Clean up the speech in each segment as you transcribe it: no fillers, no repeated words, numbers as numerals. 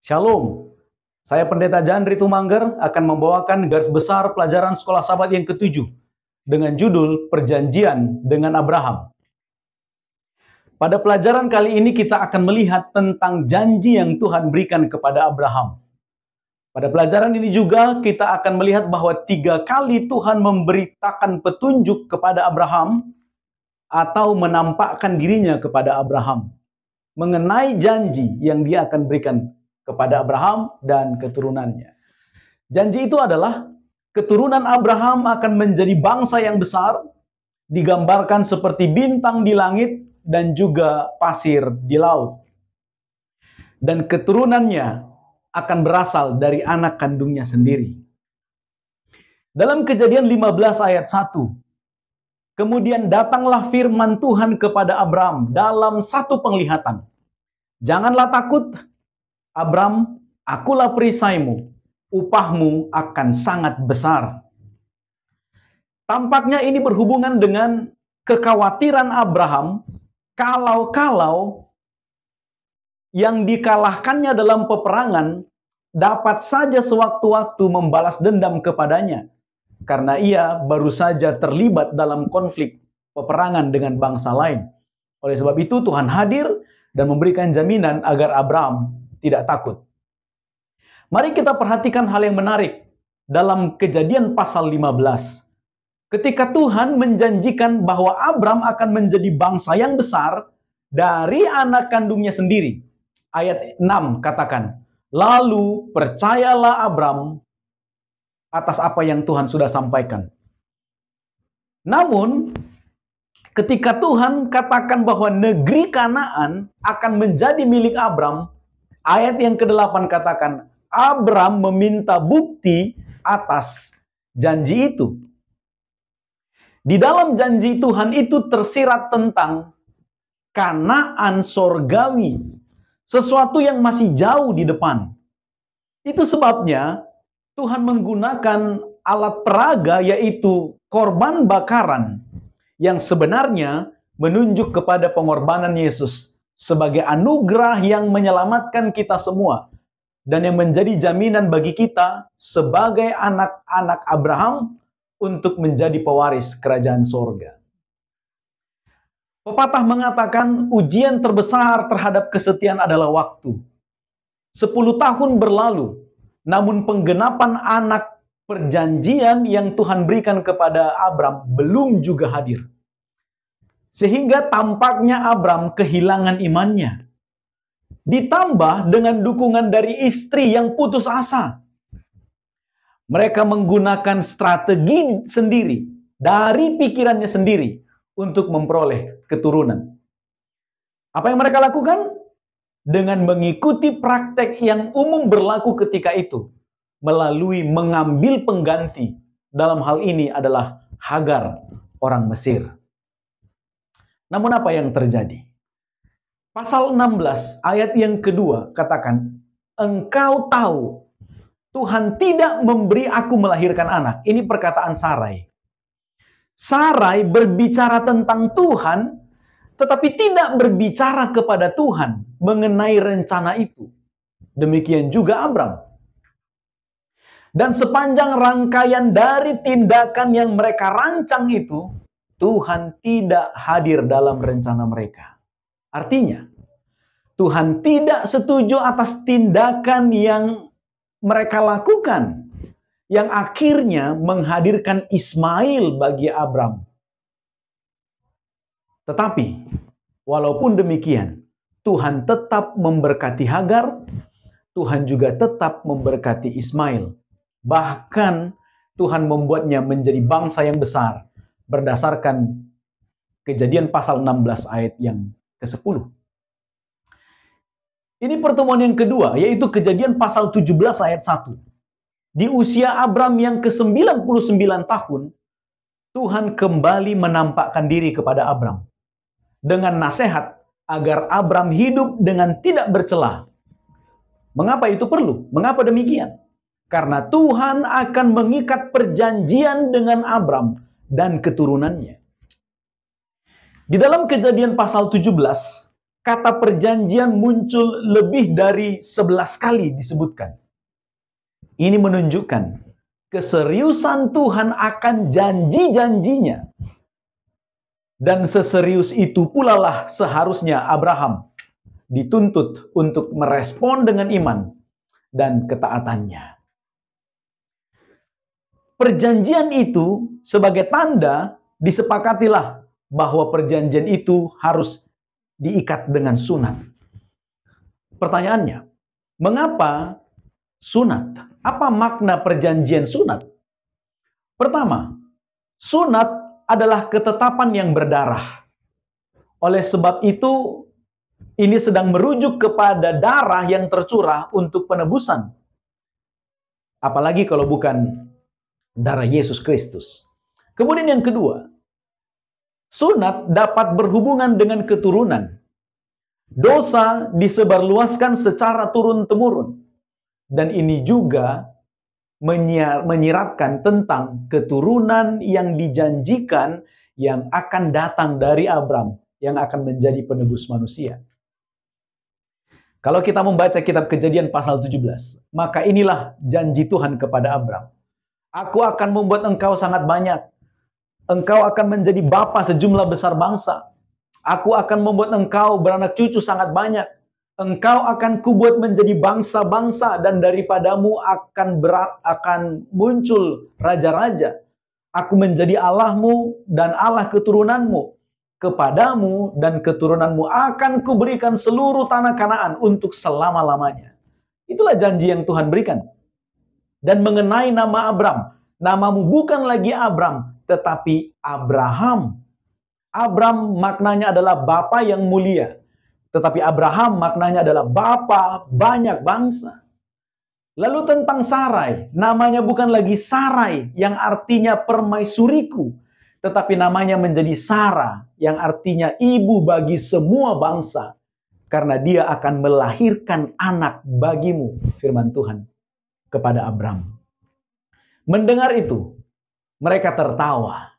Shalom, saya Pendeta Jandri Tumangger akan membawakan garis besar pelajaran Sekolah Sabat yang ke-7 dengan judul Perjanjian dengan Abraham. Pada pelajaran kali ini kita akan melihat tentang janji yang Tuhan berikan kepada Abraham. Pada pelajaran ini juga kita akan melihat bahwa 3 kali Tuhan memberitakan petunjuk kepada Abraham atau menampakkan dirinya kepada Abraham mengenai janji yang dia akan berikan kepada Abraham dan keturunannya. Janji itu adalah keturunan Abraham akan menjadi bangsa yang besar, digambarkan seperti bintang di langit dan juga pasir di laut. Dan keturunannya akan berasal dari anak kandungnya sendiri. Dalam Kejadian 15 ayat 1, kemudian datanglah firman Tuhan kepada Abraham dalam satu penglihatan. Janganlah takut, Abram, akulah perisaimu, upahmu akan sangat besar. Tampaknya ini berhubungan dengan kekhawatiran Abraham kalau yang dikalahkannya dalam peperangan dapat saja sewaktu-waktu membalas dendam kepadanya, karena ia baru saja terlibat dalam konflik peperangan dengan bangsa lain. Oleh sebab itu Tuhan hadir dan memberikan jaminan agar Abraham tidak takut. Mari kita perhatikan hal yang menarik dalam Kejadian pasal 15. Ketika Tuhan menjanjikan bahwa Abram akan menjadi bangsa yang besar dari anak kandungnya sendiri. Ayat 6 katakan, lalu percayalah Abram atas apa yang Tuhan sudah sampaikan. Namun, ketika Tuhan katakan bahwa negeri Kanaan akan menjadi milik Abram, ayat yang ke-8 katakan, Abram meminta bukti atas janji itu. Di dalam janji Tuhan itu tersirat tentang Kanaan sorgawi, sesuatu yang masih jauh di depan. Itu sebabnya Tuhan menggunakan alat peraga, yaitu korban bakaran, yang sebenarnya menunjuk kepada pengorbanan Yesus sebagai anugerah yang menyelamatkan kita semua dan yang menjadi jaminan bagi kita sebagai anak-anak Abraham untuk menjadi pewaris kerajaan sorga. Pepatah mengatakan ujian terbesar terhadap kesetiaan adalah waktu. 10 tahun berlalu, namun penggenapan anak perjanjian yang Tuhan berikan kepada Abram belum juga hadir. Sehingga tampaknya Abram kehilangan imannya. Ditambah dengan dukungan dari istri yang putus asa. Mereka menggunakan strategi sendiri, dari pikirannya sendiri, untuk memperoleh keturunan. Apa yang mereka lakukan? Dengan mengikuti praktek yang umum berlaku ketika itu, melalui mengambil pengganti. Dalam hal ini adalah Hagar, orang Mesir. Namun apa yang terjadi? Pasal 16 ayat yang kedua katakan, engkau tahu Tuhan tidak memberi aku melahirkan anak. Ini perkataan Sarai. Sarai berbicara tentang Tuhan, tetapi tidak berbicara kepada Tuhan mengenai rencana itu. Demikian juga Abram. Dan sepanjang rangkaian dari tindakan yang mereka rancang itu, Tuhan tidak hadir dalam rencana mereka. Artinya, Tuhan tidak setuju atas tindakan yang mereka lakukan, yang akhirnya menghadirkan Ismail bagi Abram. Tetapi, walaupun demikian, Tuhan tetap memberkati Hagar, Tuhan juga tetap memberkati Ismail. Bahkan, Tuhan membuatnya menjadi bangsa yang besar, berdasarkan Kejadian pasal 16 ayat yang ke-10. Ini pertemuan yang kedua, yaitu Kejadian pasal 17 ayat 1. Di usia Abram yang ke-99 tahun, Tuhan kembali menampakkan diri kepada Abram dengan nasihat agar Abram hidup dengan tidak bercela. Mengapa itu perlu? Mengapa demikian? Karena Tuhan akan mengikat perjanjian dengan Abram dan keturunannya. Di dalam Kejadian pasal 17, kata perjanjian muncul lebih dari 11 kali disebutkan. Ini menunjukkan keseriusan Tuhan akan janji-janjinya. Dan seserius itu pula lah seharusnya Abraham dituntut untuk merespon dengan iman dan ketaatannya. Perjanjian itu sebagai tanda disepakatilah bahwa perjanjian itu harus diikat dengan sunat. Pertanyaannya, mengapa sunat? Apa makna perjanjian sunat? Pertama, sunat adalah ketetapan yang berdarah. Oleh sebab itu, ini sedang merujuk kepada darah yang tercurah untuk penebusan. Apalagi kalau bukan darah Yesus Kristus. Kemudian yang kedua, sunat dapat berhubungan dengan keturunan. Dosa disebarluaskan secara turun-temurun. Dan ini juga menyiratkan tentang keturunan yang dijanjikan yang akan datang dari Abram, yang akan menjadi penebus manusia. Kalau kita membaca kitab Kejadian pasal 17, maka inilah janji Tuhan kepada Abram. Aku akan membuat engkau sangat banyak. Engkau akan menjadi bapa sejumlah besar bangsa. Aku akan membuat engkau beranak cucu sangat banyak. Engkau akan kubuat menjadi bangsa-bangsa dan daripadamu akan muncul raja-raja. Aku menjadi Allahmu dan Allah keturunanmu. Kepadamu dan keturunanmu akan kuberikan seluruh tanah Kanaan untuk selama-lamanya. Itulah janji yang Tuhan berikan. Dan mengenai nama Abram, namamu bukan lagi Abram, tetapi Abraham. Abram maknanya adalah bapa yang mulia. Tetapi Abraham maknanya adalah bapa banyak bangsa. Lalu tentang Sarai, namanya bukan lagi Sarai yang artinya permaisuriku. Tetapi namanya menjadi Sarah yang artinya ibu bagi semua bangsa. Karena dia akan melahirkan anak bagimu, firman Tuhan kepada Abram. Mendengar itu, mereka tertawa.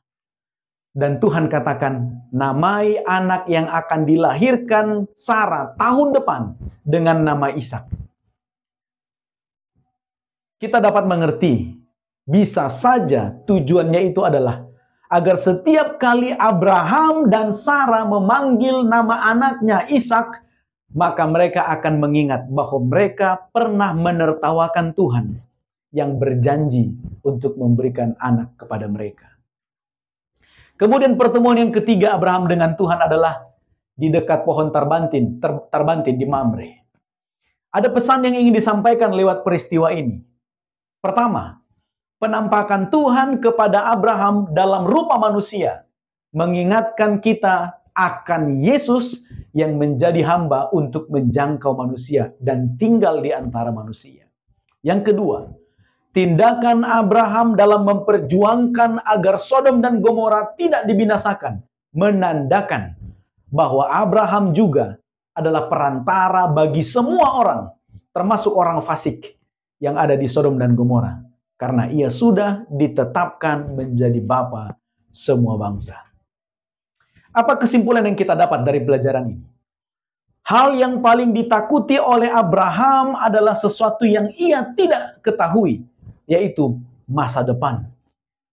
Dan Tuhan katakan, namai anak yang akan dilahirkan Sarah tahun depan dengan nama Ishak. Kita dapat mengerti, bisa saja tujuannya itu adalah agar setiap kali Abraham dan Sarah memanggil nama anaknya Ishak, maka mereka akan mengingat bahwa mereka pernah menertawakan Tuhan yang berjanji untuk memberikan anak kepada mereka. Kemudian pertemuan yang ketiga Abraham dengan Tuhan adalah di dekat pohon tarbantin di Mamre. Ada pesan yang ingin disampaikan lewat peristiwa ini. Pertama, penampakan Tuhan kepada Abraham dalam rupa manusia mengingatkan kita akan Yesus yang menjadi hamba untuk menjangkau manusia dan tinggal di antara manusia. Yang kedua, tindakan Abraham dalam memperjuangkan agar Sodom dan Gomora tidak dibinasakan menandakan bahwa Abraham juga adalah perantara bagi semua orang, termasuk orang fasik yang ada di Sodom dan Gomora, karena ia sudah ditetapkan menjadi bapa semua bangsa. Apa kesimpulan yang kita dapat dari pelajaran ini? Hal yang paling ditakuti oleh Abraham adalah sesuatu yang ia tidak ketahui, yaitu masa depan.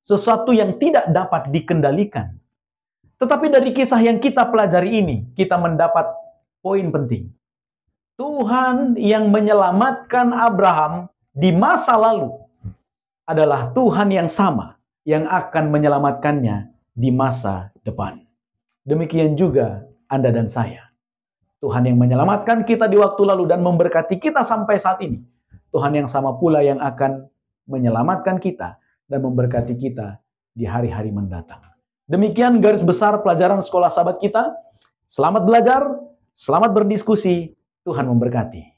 Sesuatu yang tidak dapat dikendalikan. Tetapi dari kisah yang kita pelajari ini, kita mendapat poin penting. Tuhan yang menyelamatkan Abraham di masa lalu adalah Tuhan yang sama yang akan menyelamatkannya di masa depan. Demikian juga Anda dan saya. Tuhan yang menyelamatkan kita di waktu lalu dan memberkati kita sampai saat ini. Tuhan yang sama pula yang akan menyelamatkan kita dan memberkati kita di hari-hari mendatang. Demikian garis besar pelajaran sekolah sahabat kita. Selamat belajar, selamat berdiskusi. Tuhan memberkati.